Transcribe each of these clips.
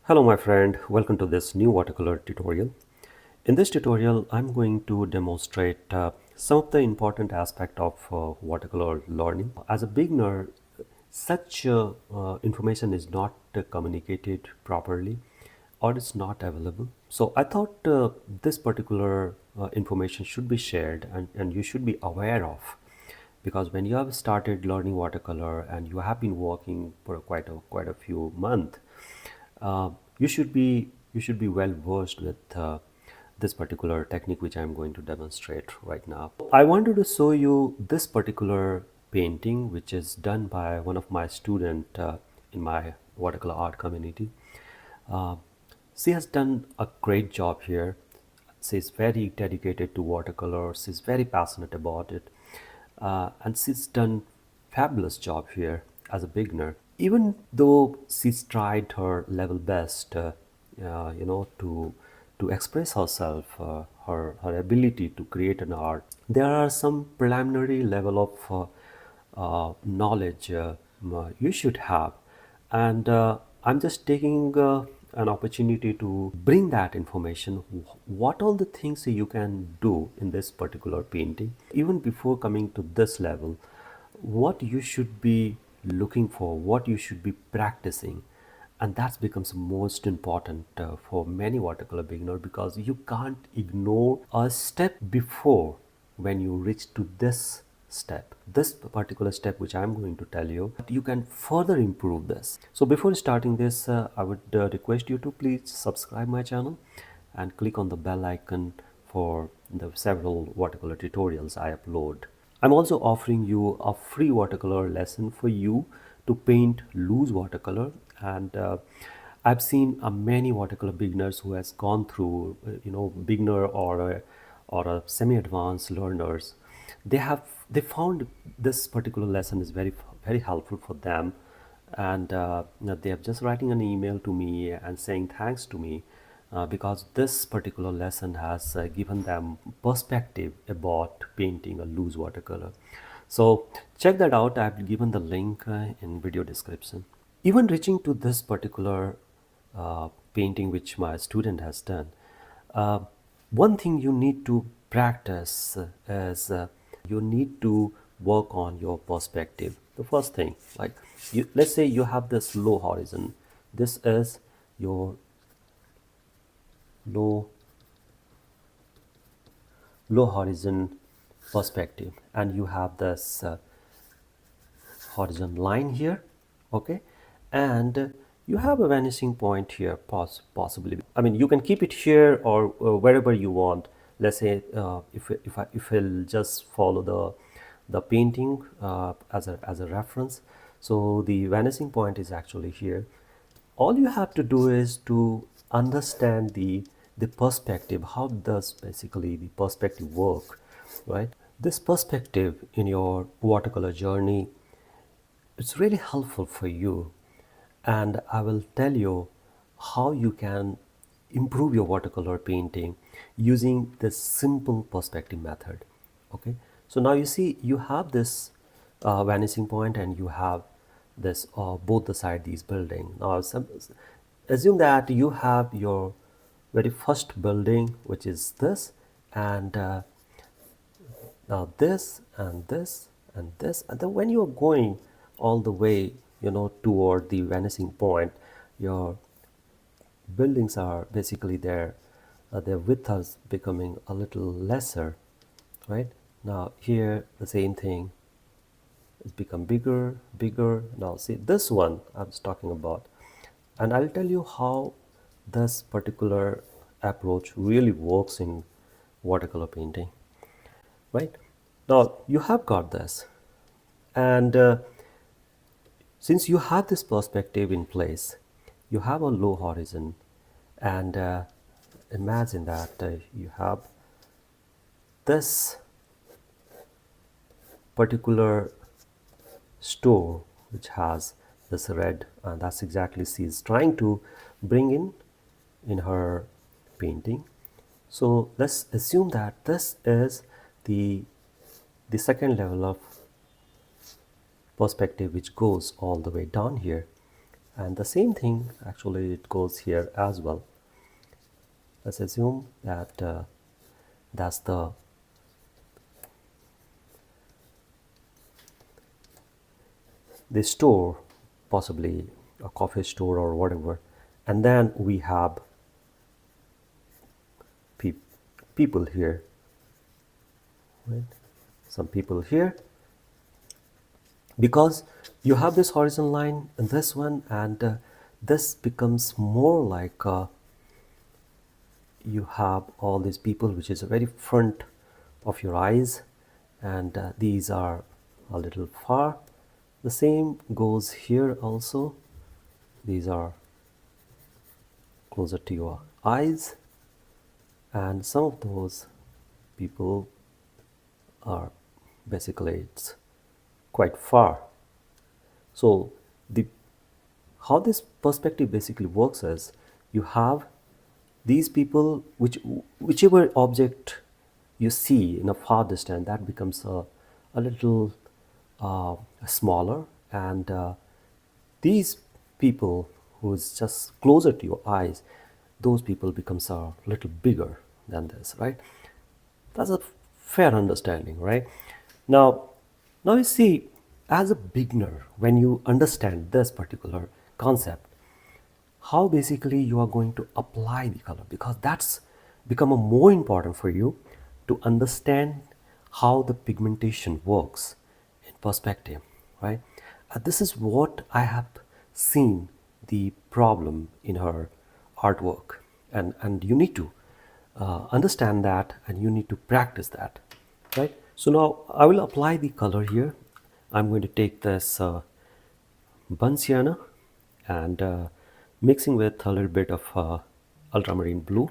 Hello my friend, welcome to this new watercolor tutorial. In this tutorial, I'm going to demonstrate some of the important aspect of watercolor learning. As a beginner, such information is not communicated properly or it's not available. So I thought this particular information should be shared and you should be aware of, because when you have started learning watercolor and you have been working for quite a few months, uh, you should be well versed with this particular technique which I'm going to demonstrate right now. I wanted to show you this particular painting which is done by one of my student in my watercolor art community. Uh, she has done a great job here. She's very dedicated to watercolor. She's very passionate about it, and she's done fabulous job here as a beginner. Even though she's tried her level best, to express herself, her ability to create an art, there are some preliminary level of knowledge you should have, and I'm just taking an opportunity to bring that information, what all the things you can do in this particular painting. Even before coming to this level, what you should be looking for, what you should be practicing, and that becomes most important for many watercolor beginner, because you can't ignore a step before. When you reach to this particular step which I'm going to tell you, you can further improve this. So before starting this, I would request you to please subscribe my channel and click on the bell icon for the several watercolor tutorials I upload. I'm also offering you a free watercolor lesson for you to paint loose watercolor, and I've seen many watercolor beginners who has gone through, beginner or a semi-advanced learners. They found this particular lesson is very helpful for them, and they are just writing an email to me and saying thanks to me, because this particular lesson has given them perspective about painting a loose watercolor. So check that out. I've given the link in video description. Even reaching to this particular painting which my student has done, uh, one thing you need to practice is you need to work on your perspective. The first thing, like let's say you have this low horizon. This is your low horizon perspective, and you have this horizon line here, okay, and you have a vanishing point here, possibly. I mean, you can keep it here or wherever you want. Let's say if I'll just follow the painting as a reference. So the vanishing point is actually here. All you have to do is to understand the perspective. How does basically the perspective work, right? This perspective in your watercolor journey, it's really helpful for you, and I will tell you how you can improve your watercolor painting using this simple perspective method. Okay, so now you see you have this vanishing point and you have this both the side these building. Now assume that you have your very first building, which is this, and now this and this and this, and then when you're going all the way, toward the vanishing point, your buildings are basically there, their width is becoming a little lesser, right? Now here the same thing, it's become bigger. Now see this one I was talking about, and I'll tell you how this particular approach really works in watercolor painting, right? Now you have got this, and since you have this perspective in place, you have a low horizon, and imagine that you have this particular store which has this red, and that's exactly she's trying to bring in her painting. So let's assume that this is the second level of perspective which goes all the way down here, And the same thing actually it goes here as well. Let's assume that that's the store, possibly a coffee store or whatever, and then we have pe people here, right? Some people here, because you have this horizon line in this one, and this becomes more like you have all these people which is very front of your eyes, and these are a little far. The same goes here also. These are closer to your eyes, and some of those people are basically it's quite far. So the how this perspective basically works is you have these people whichever object you see in a far distance, that becomes a little uh, smaller, and these people who is just closer to your eyes, those people becomes a little bigger than this, right? That's a fair understanding, right? Now you see, as a beginner, when you understand this particular concept, how basically you are going to apply the color, because that's become a more important for you to understand how the pigmentation works in perspective, right? This is what I have seen the problem in her artwork, and you need to understand that, and you need to practice that, right? So now I will apply the color here. I'm going to take this Bunsiana and mixing with a little bit of ultramarine blue,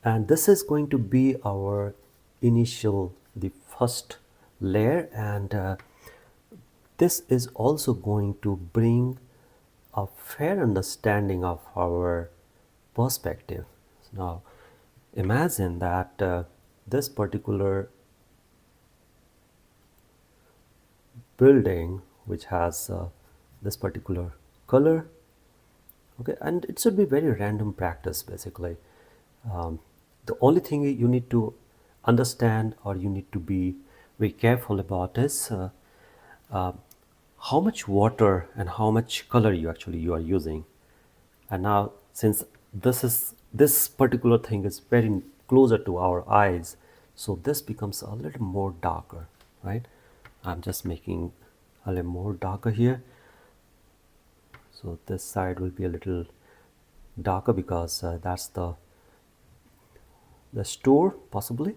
and this is going to be our initial, the first layer, and this is also going to bring a fair understanding of our perspective. Now imagine that this particular building which has this particular color, okay, and it should be very random practice basically. The only thing you need to understand, or you need to be very careful about, is uh, how much water and how much color you are using. And now since this particular thing is very closer to our eyes, so this becomes a little more darker, right? I'm just making a little more darker here, so this side will be a little darker because that's the store possibly.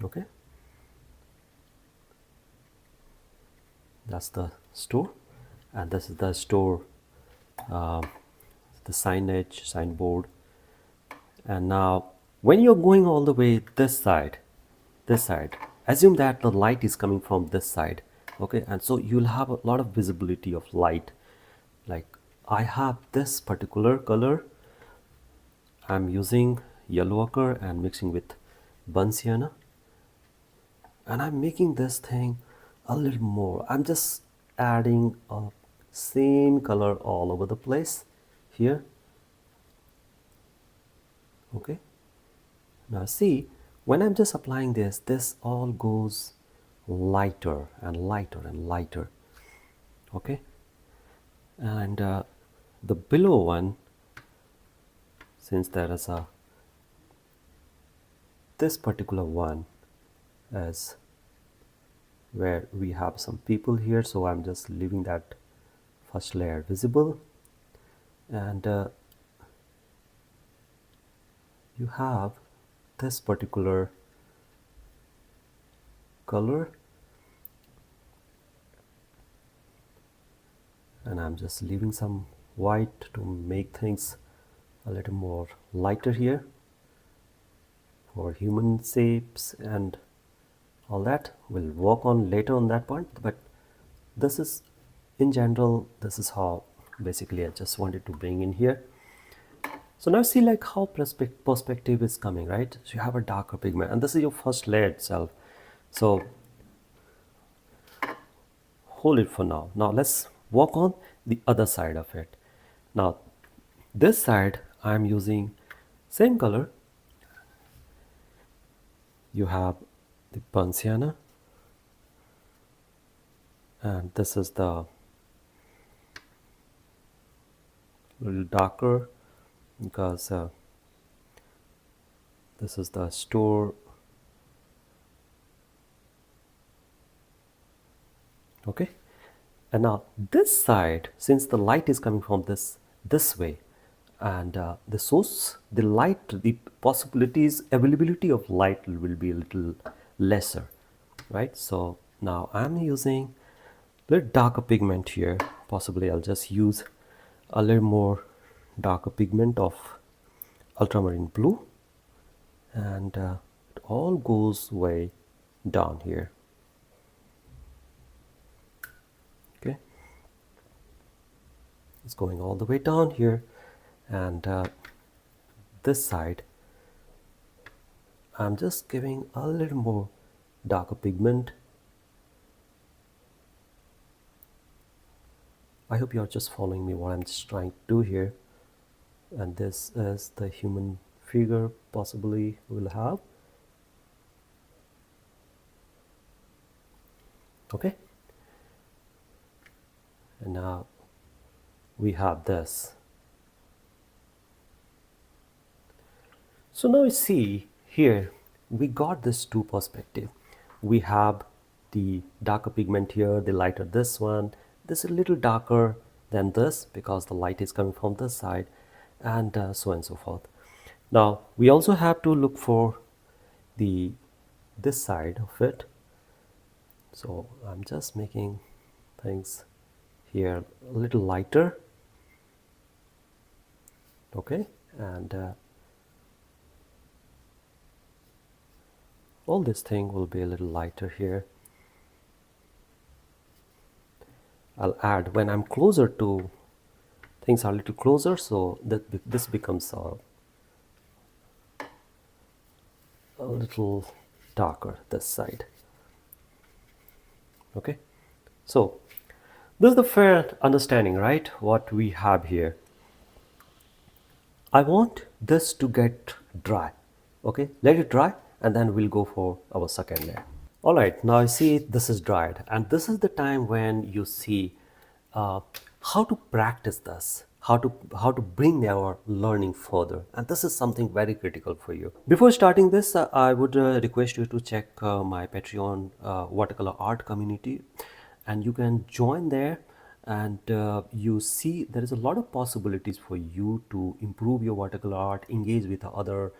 Okay, that's the store, and this is the store, uh, the signboard. And now when you're going all the way this side, assume that the light is coming from this side, okay, and so you'll have a lot of visibility of light. Like I have this particular color, I'm using yellow ochre and mixing with Bunsiana, and I'm making this thing a little more. I'm just adding a same color all over the place here, okay. Now see, when I'm just applying this all goes lighter and lighter and lighter, okay. And the below one, since there is a this particular one is where we have some people here, so I'm just leaving that first layer visible, and you have this particular color, and I'm just leaving some white to make things a little more lighter here for human shapes, and all that we'll work on later on that point. But this is, in general, this is how basically I just wanted to bring in here. So now see like how perspective is coming, right? So you have a darker pigment, and this is your first layer itself. So hold it for now. Now let's work on the other side of it. Now this side I'm using same color. You have the Ponciana, and this is the little darker because this is the store. Okay, and now this side, since the light is coming from this way, and the source, the light, the possibilities, availability of light will be a little lesser, right? So now I'm using a little darker pigment here. Possibly I'll just use a little more darker pigment of ultramarine blue, and it all goes way down here. Okay, it's going all the way down here, and this side I'm just giving a little more darker pigment. I hope you're just following me what I'm just trying to do here. And this is the human figure possibly will have. Okay, and now we have this. So now you see here we got this two perspective. We have the darker pigment here, the lighter this one. This is a little darker than this because the light is coming from this side, and so on and so forth. Now we also have to look for this side of it. So I'm just making things here a little lighter. Okay, and all this thing will be a little lighter here. I'll add when I'm closer to things are a little closer, so that this becomes a little darker this side. Okay, so this is the fair understanding, right? What we have here. I want this to get dry. Okay, let it dry, and then we'll go for our second layer. All right, now you see this is dried, and this is the time when you see how to practice this, how to bring our learning further, and this is something very critical for you. Before starting this, I would request you to check my Patreon watercolor art community, and you can join there, and you see there is a lot of possibilities for you to improve your watercolor art, engage with other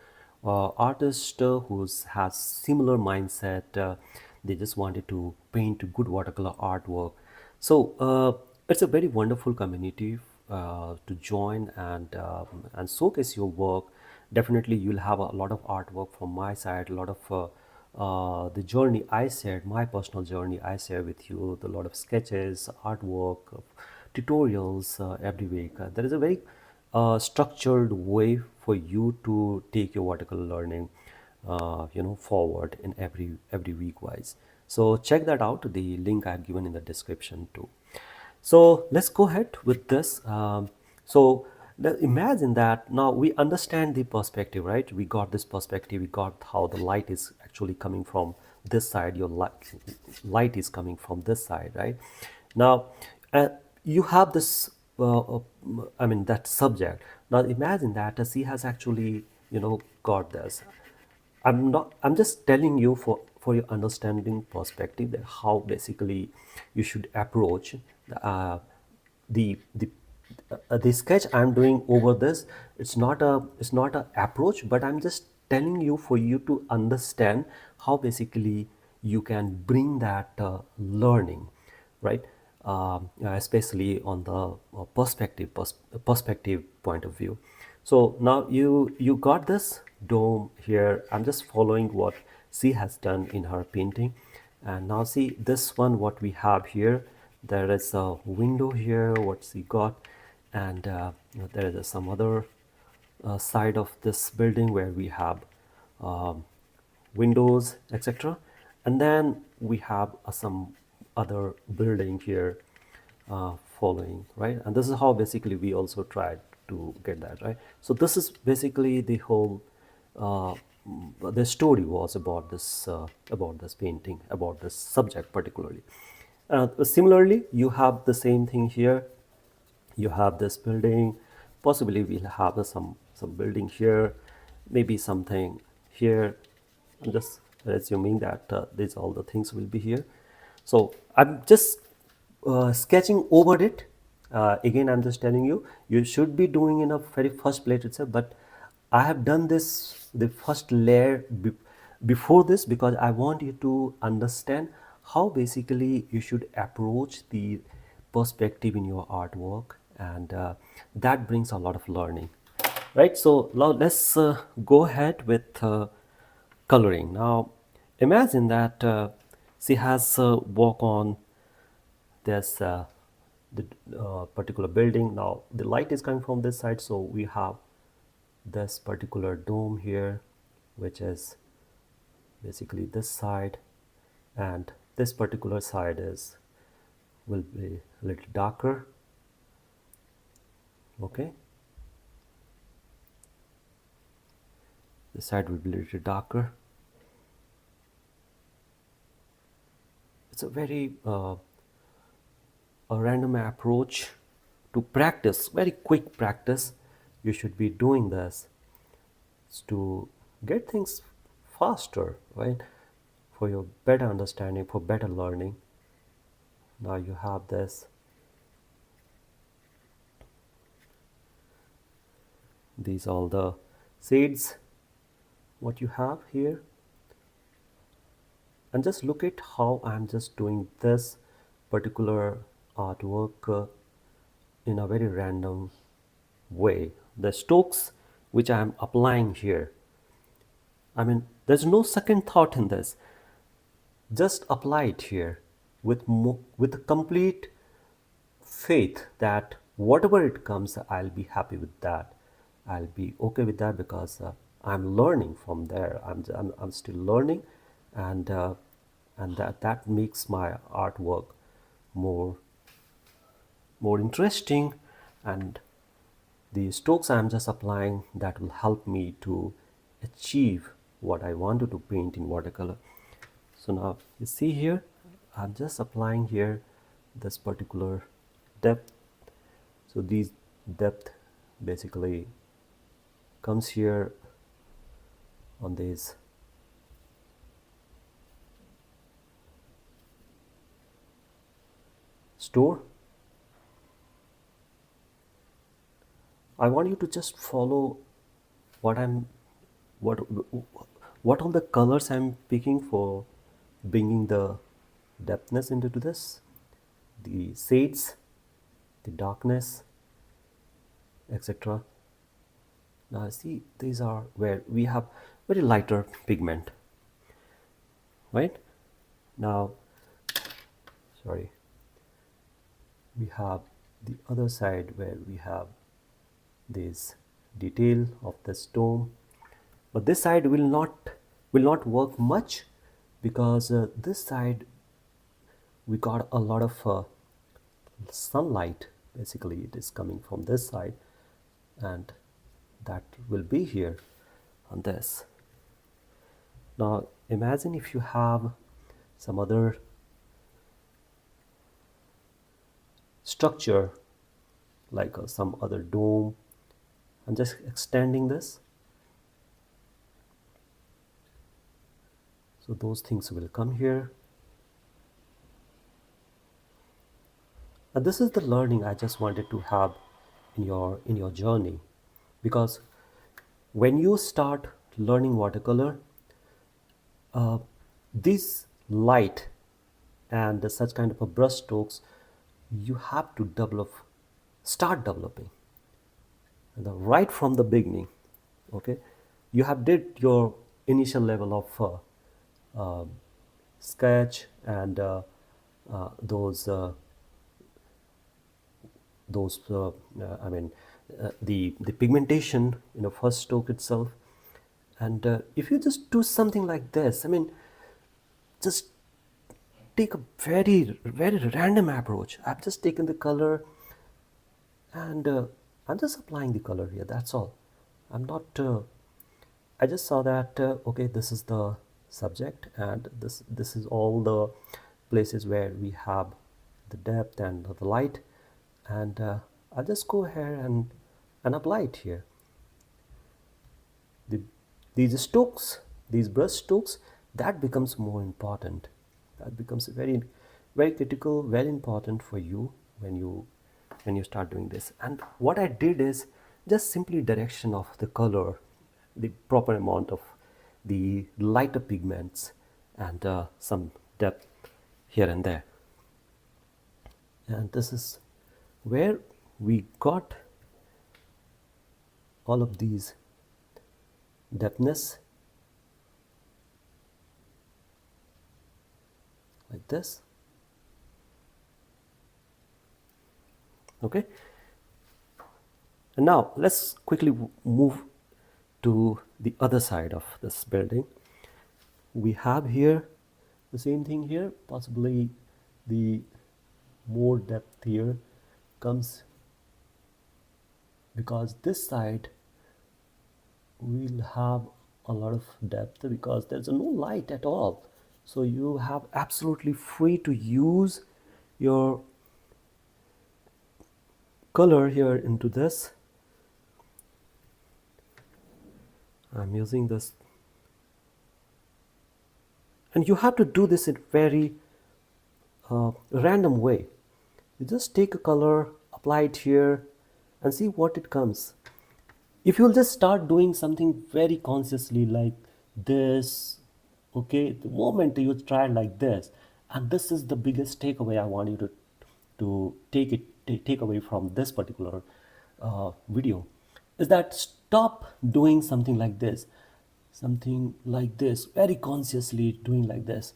artist who has similar mindset. They just wanted to paint good watercolor artwork. So it's a very wonderful community to join and showcase your work. Definitely you'll have a lot of artwork from my side, a lot of the journey I shared, my personal journey I share with you, a lot of sketches, artwork, tutorials every week. There is a very structured way for you to take your watercolor learning forward in every week wise. So check that out, the link I've given in the description too. So let's go ahead with this. So imagine that now we understand the perspective, right? We got this perspective, we got how the light is actually coming from this side, your light is coming from this side, right? Now you have this that subject. Now imagine that she has actually got this. I'm just telling you for your understanding perspective that how basically you should approach the the the sketch I'm doing over this. It's not a approach, but I'm just telling you for you to understand how basically you can bring that learning, right? Especially on the perspective point of view. So now you got this dome here. I'm just following what she has done in her painting, and now see this one what we have here. There is a window here what she got, and there is some other side of this building where we have windows, etc. And then we have some other building here following, right? And this is how basically we also tried to get that, right? So this is basically the whole uh, the story was about this painting, about this subject particularly. Similarly, you have the same thing here. You have this building. Possibly we'll have some building here, maybe something here. I'm just assuming that these all the things will be here. So I'm just sketching over it. Again, I'm just telling you, you should be doing in a very first plate itself, but I have done this the first layer before this because I want you to understand how basically you should approach the perspective in your artwork, and that brings a lot of learning, right? So now let's go ahead with coloring. Now imagine that she has walk on this the particular building. Now the light is coming from this side, so we have this particular dome here, which is basically this side, and this particular side is will be a little darker. Okay, this side will be a little darker. It's a very a random approach to practice, very quick practice. You should be doing this to get things faster, right? For your better understanding, for better learning. Now you have this. These all the seeds, what you have here. And just look at how I'm just doing this particular artwork in a very random way. The strokes which I am applying here, I mean, there's no second thought in this. Just apply it here with complete faith that whatever it comes, I'll be happy with that. I'll be okay with that because I'm learning from there. I'm still learning, and that makes my artwork more more interesting, and the strokes I'm just applying that will help me to achieve what I wanted to paint in watercolor. So now you see here, I'm just applying here this particular depth. So these depth basically comes here on this store. I want you to just follow what I'm what what all the colors I'm picking for bringing the depthness into this, the shades, the darkness, etc. Now see, these are where we have very lighter pigment, right? Now, sorry, we have the other side where we have this detail of the stone, but this side will not work much because this side we got a lot of sunlight. Basically it is coming from this side, and that will be here on this. Now imagine if you have some other structure like some other dome. I'm just extending this, so those things will come here. And this is the learning I just wanted to have in your journey, because when you start learning watercolor, this light and such kind of a brush strokes you have to start developing, and right from the beginning. Okay, you have did your initial level of sketch and uh, those uh, I mean the pigmentation in a first stroke itself. And if you just do something like this, I mean, just take a very, very random approach. I've just taken the color and I'm just applying the color here. That's all. I'm not. I just saw that okay, this is the subject, and this is all the places where we have the depth and the light, and I'll just go ahead and apply it here. The, these strokes, these brush strokes, that becomes more important. That becomes very, very critical, very important for you when you start doing this. And what I did is just simply direction of the color, the proper amount of the lighter pigments, and some depth here and there. And this is where we got all of these depthness like this. Okay, and now let's quickly move to the other side of this building. We have here the same thing here, possibly the more depth here comes because this side will have a lot of depth because there's no light at all. So you have absolutely free to use your color here into this. I'm using this, and you have to do this in very random way. You just take a color, apply it here, and see what it comes. If you'll just start doing something very consciously like this, okay, the moment you try like this, and this is the biggest takeaway I want you to take away from this particular video, is that stop doing something like this, very consciously doing like this.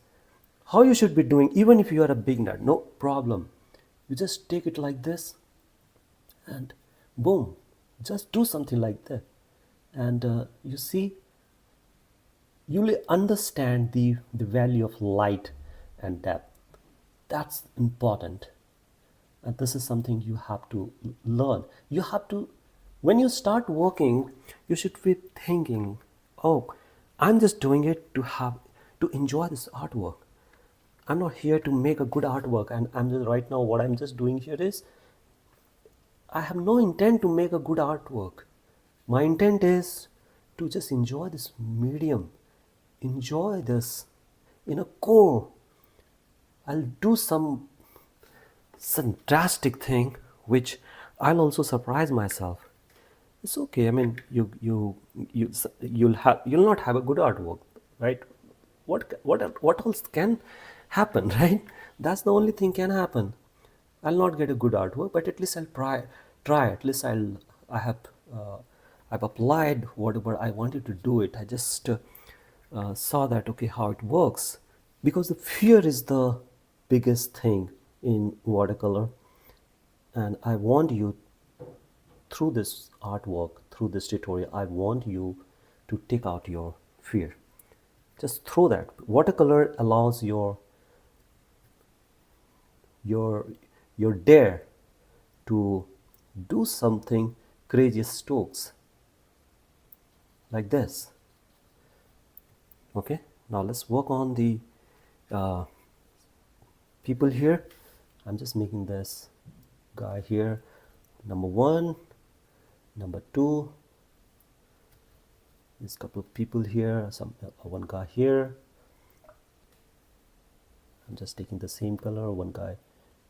How you should be doing, even if you are a beginner, no problem. You just take it like this, and boom, just do something like that, and you see, you will understand the value of light and depth. That's important, and this is something you have to learn. You have to, when you start working, you should be thinking, oh, I'm just doing it to enjoy this artwork. I'm not here to make a good artwork, and I'm just right now what I'm just doing here is I have no intent to make a good artwork. My intent is to just enjoy this medium, enjoy this in a core. I'll do some drastic thing which I'll also surprise myself. It's okay. I mean, you'll not have a good artwork, right? What else can happen, right? That's the only thing can happen. I'll not get a good artwork, but at least I'll try. At least I have I've applied whatever I wanted to do it. I just saw that okay how it works, because the fear is the biggest thing in watercolor, and I want you, through this artwork, through this tutorial, I want you to take out your fear. Just throw that. Watercolor allows your dare to do something crazy strokes like this. Okay, now let's work on the people here. I'm just making this guy here number 1, number 2, this couple of people here, one guy here. I'm just taking the same color, one guy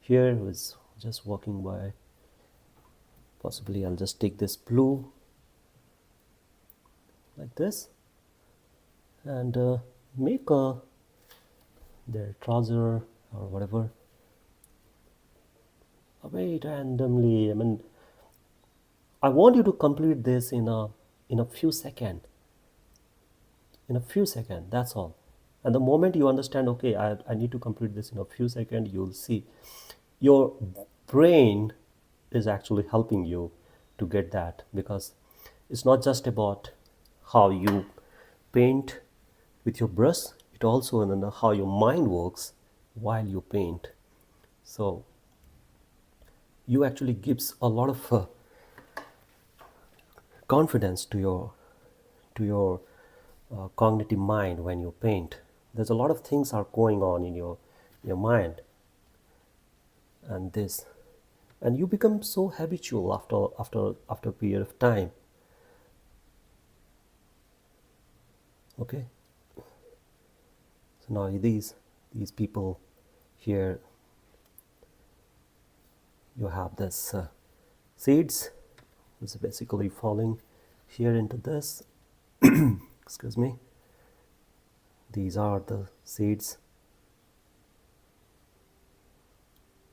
here who is just walking by. Possibly I'll just take this blue like this and make their trouser or whatever very randomly. I mean, I want you to complete this in a few seconds. In a few seconds, that's all. And the moment you understand, okay, I need to complete this in a few seconds, you'll see your brain is actually helping you to get that, because it's not just about how you paint with your brush, it also and how your mind works while you paint. So you actually gives a lot of confidence to your cognitive mind when you paint. There's a lot of things are going on in your mind, and this, and you become so habitual after a period of time. Okay, so now these people here, you have this seeds, which is basically falling here into this. Excuse me. These are the seeds,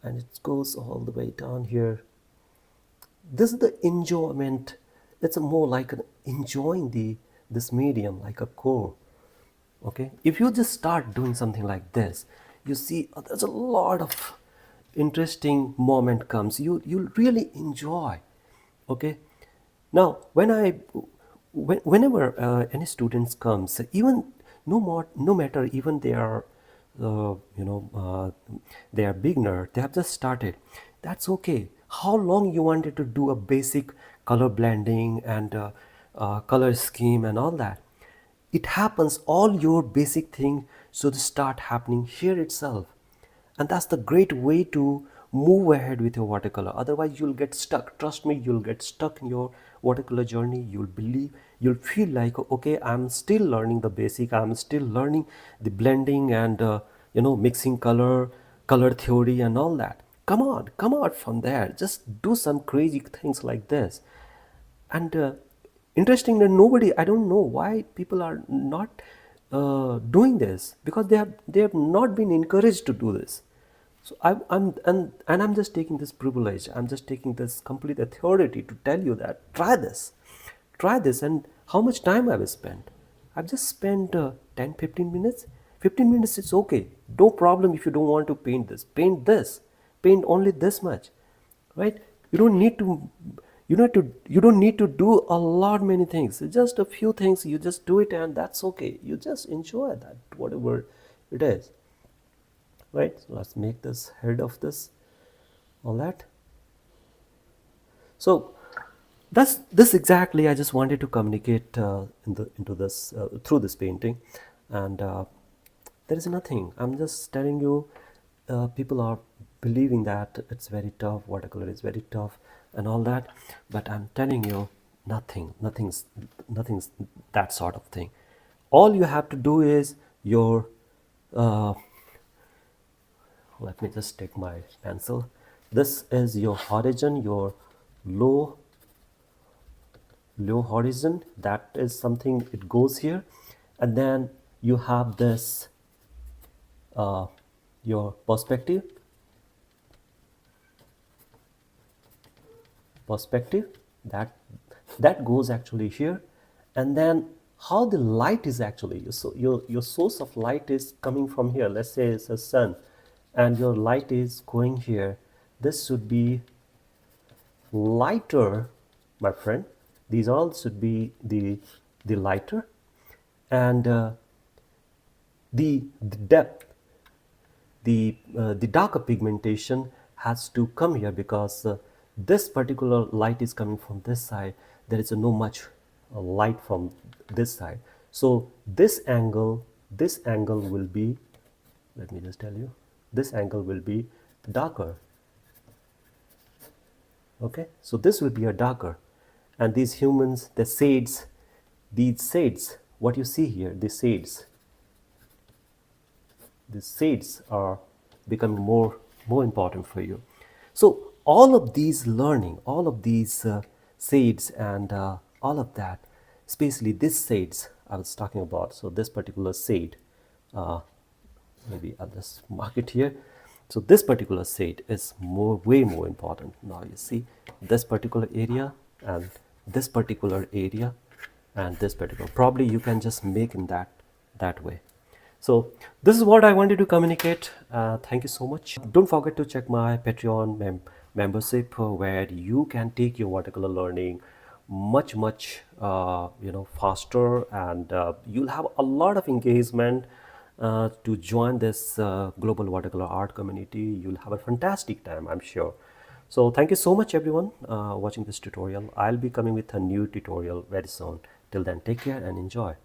and it goes all the way down here. This is the enjoyment. It's more like enjoying this medium like a core. Okay, if you just start doing something like this, you see there's a lot of interesting moment comes. You really enjoy. Okay, now whenever any students comes, even no matter even they are they are beginner, they have just started, that's okay. How long you wanted to do a basic color blending and color scheme and all that, it happens, all your basic thing should start happening here itself. And that's the great way to move ahead with your watercolor. Otherwise you'll get stuck. Trust me, you'll get stuck in your watercolor journey. You'll feel like, okay, I'm still learning the basic, I'm still learning the blending and mixing color theory and all that. Come out from there, just do some crazy things like this. And interesting that nobody, I don't know why people are not doing this, because they have not been encouraged to do this. So I'm just taking this privilege, I'm just taking this complete authority to tell you that try this. And how much time I've spent? I've just spent 10 15 minutes. 15 minutes, it's okay, no problem. If you don't want to paint this, paint only this much, right? You don't need to, you don't need to do a lot many things. It's just a few things, you just do it, and that's okay. You just enjoy that, whatever it is, right? So let's make this head of this, all that. So that's this exactly I just wanted to communicate into this through this painting. And there is nothing, I'm just telling you, people are believing that it's very tough, watercolor is very tough and all that, but I'm telling you, nothing's that sort of thing. All you have to do is your uh, let me just take my pencil. This is your horizon, your low horizon. That is something, it goes here. And then you have this your perspective that goes actually here. And then how the light is actually, so your source of light is coming from here. Let's say it's a sun and your light is going here. This should be lighter, my friend. These all should be the lighter. And the depth, the darker pigmentation has to come here, because this particular light is coming from this side. There is no much light from this side. So this angle will be, let me just tell you, this angle will be darker. Okay, so this will be a darker. And these humans, the shades, these shades, what you see here, these shades are becoming more important for you. So all of these learning, all of these shades and all of that, especially this shades I was talking about. So this particular shade, uh, maybe I'll just mark it here. So this particular shade is way more important. Now you see this particular area and this particular area and this particular, probably you can just make in that way. So this is what I wanted to communicate. Thank you so much. Don't forget to check my Patreon membership, where you can take your watercolor learning much faster, and you'll have a lot of engagement. to join this global watercolor art community. You'll have a fantastic time, I'm sure. So thank you so much everyone watching this tutorial. I'll be coming with a new tutorial very soon. Till then, take care and enjoy.